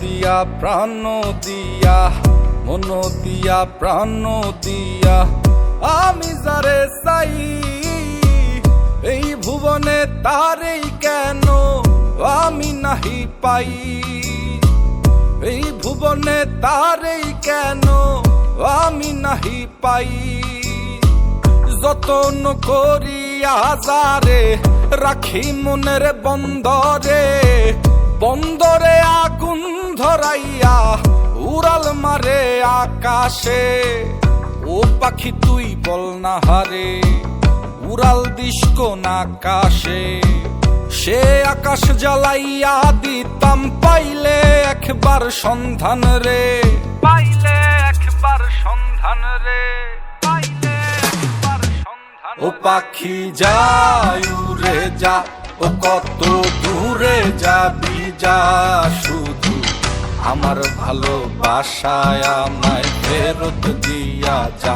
দিয়া প্রাণ দিয়া, মন দিয়া প্রাণ দিয়া আমি যারে চাই, এই ভুবনে তারেই কেন আমি নাহি পাই। এই ভুবনে তারেই কেন আমি নাহি পাই। যতন করিয়া যারে রাখি মনের বন্দরে, বন্দরে আগুন ধরাইয়া উড়াল মারে আকাশে। ও পাখি তুই বল না হারে, উড়াল দিস কোন আকাশে। সে আকাশ জ্বালাইয়া দিতাম পাইলে একবার সন্ধান রে, পাইলে একবার সন্ধান রে, পাইলে একবার সন্ধান। ও পাখি যায় উড়ে যা, ও কত দূরে যাবি যা, শুধু আমার ভালোবাসায় আমায় ফেরত দিয়া যা।